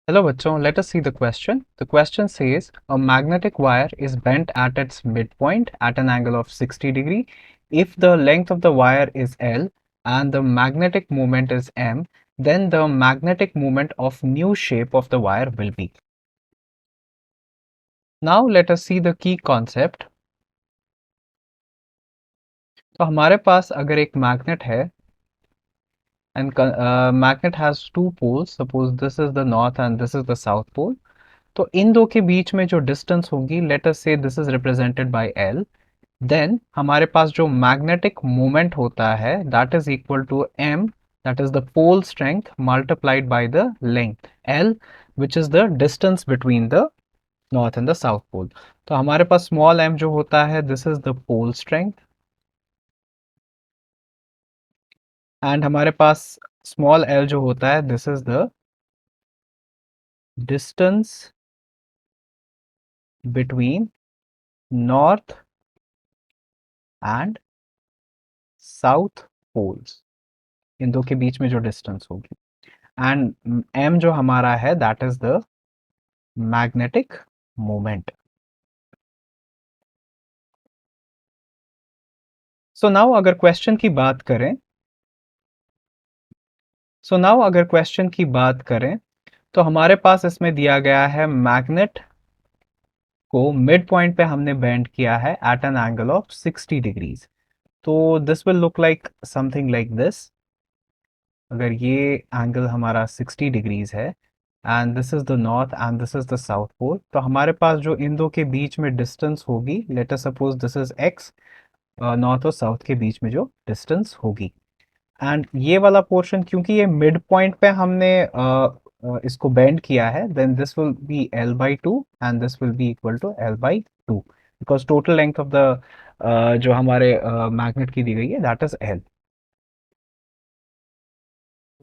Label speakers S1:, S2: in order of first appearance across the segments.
S1: Hello bachon, let us see the question. The question says a magnetic wire is bent at its midpoint at an angle of 60 degree. If the length of the wire is L and the magnetic moment is M, then the magnetic moment of new shape of the wire will be. Now let us see the key concept. तो हमारे पास अगर एक magnet है and magnet has two poles, suppose this is the north and this is the south pole. तो इन दो के बीच में जो डिस्टेंस होगी, let us say this is represented by L, then हमारे पास जो मैग्नेटिक मोमेंट होता है that is equal to M, that is the pole strength multiplied by the length L, which is the distance between the north and the south pole. तो हमारे पास small m जो होता है this is the pole strength, and हमारे पास small l जो होता है this is the distance between north and south poles, इन दो के बीच में जो डिस्टेंस होगी. एंड m जो हमारा है that is the magnetic moment. So now अगर क्वेश्चन की बात करें तो हमारे पास इसमें दिया गया है मैग्नेट को मिड पॉइंट पे हमने बेंड किया है at an angle of 60 degrees. तो this will look like something like this. अगर ये एंगल हमारा 60 डिग्रीज है and this is the north and this is the south pole, तो हमारे पास जो इन दो के बीच में डिस्टेंस होगी, let us suppose this is x, north और साउथ के बीच में जो डिस्टेंस होगी. एंड ये वाला पोर्शन क्योंकि ये मिड पॉइंट पे हमने इसको बेंड किया है, then this will be L/2 and this will be equal to L/2, because total length of the जो हमारे मैग्नेट की दी गई है दैट इज L.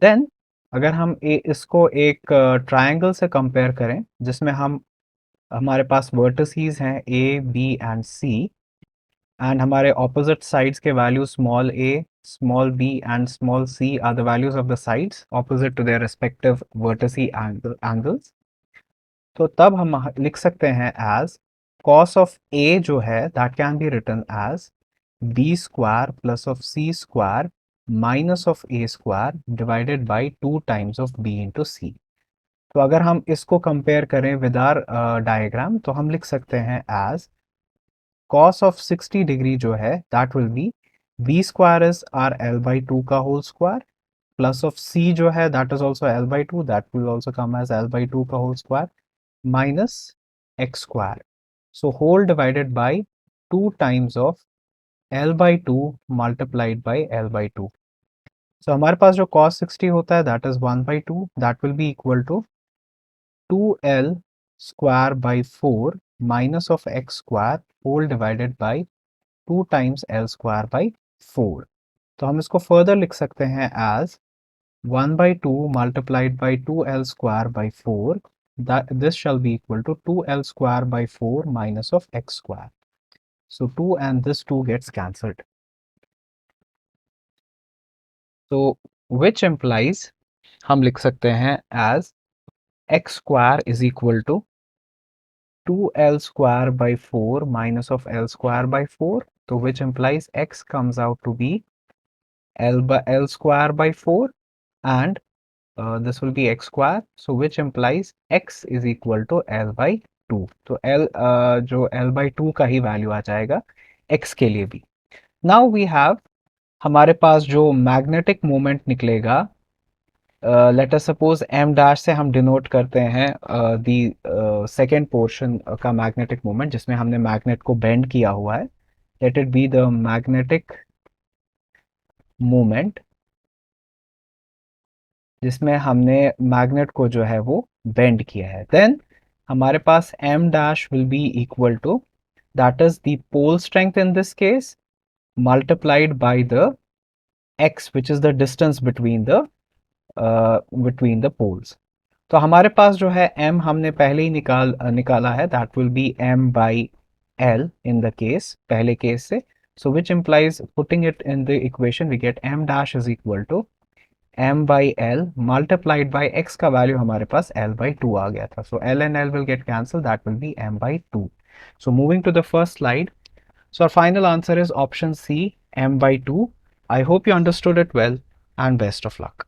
S1: देन अगर हम इसको एक ट्रायंगल से कंपेयर करें जिसमें हमारे पास वर्टिसेस हैं A, B and C, and हमारे ऑपोजिट साइड्स के value small a, small b and small c are the values of the sides opposite to their respective vertices angles. तो तब हम लिख सकते हैं एज cos ऑफ a जो है that can be written as b square plus of c square minus of a square divided by 2 times of b into c. तो अगर हम इसको कंपेयर करें विद आर डायग्राम तो हम लिख सकते हैं एज cos of 60 डिग्री जो है that will be b square is r L/2 का whole square plus of c जो है that is also L/2, that will also come as L/2 का whole square minus x square. So whole divided by 2 times of L/2 multiplied by L/2. So हमारे पास जो cos 60 होता है that is 1/2, that will be equal to 2L square by 4 minus of x square whole divided by 2 times L square by 4. तो हम इसको further लिख सकते हैं as 1/2 multiplied by 2L square by 4, that this shall be equal to 2L square by 4 minus of x square. So 2 and this 2 gets cancelled. So which implies हम लिख सकते हैं as x square is equal to 2L square by 4 minus of L square by 4. So which implies x comes out to be L square by 4 and this will be x square, so which implies x is equal to L/2. तो L जो L/2 का ही value आ जाएगा x के लिए भी. Now we have हमारे पास जो मैग्नेटिक मोमेंट निकलेगा, let us suppose m dash से हम डिनोट करते हैं दी सेकेंड पोर्शन का मैग्नेटिक मोमेंट जिसमें हमने मैग्नेट को बेंड किया हुआ है. Let it be the magnetic moment जिसमें हमने मैग्नेट को जो है वो बेंड किया है. देन हमारे पास m dash will be equal to that is the pole strength in this case multiplied by the x which is the distance between the poles. तो हमारे पास जो है m हमने पहले ही निकाला है, that will be m by l in the case पहले केस से. So which implies putting it in the equation we get m dash is equal to m by l multiplied by x का value हमारे पास l by 2 आ गया था. So l and l will get cancelled. That will be m by 2. So moving to the first slide. So our final answer is option C, m by 2. I hope you understood it well and best of luck.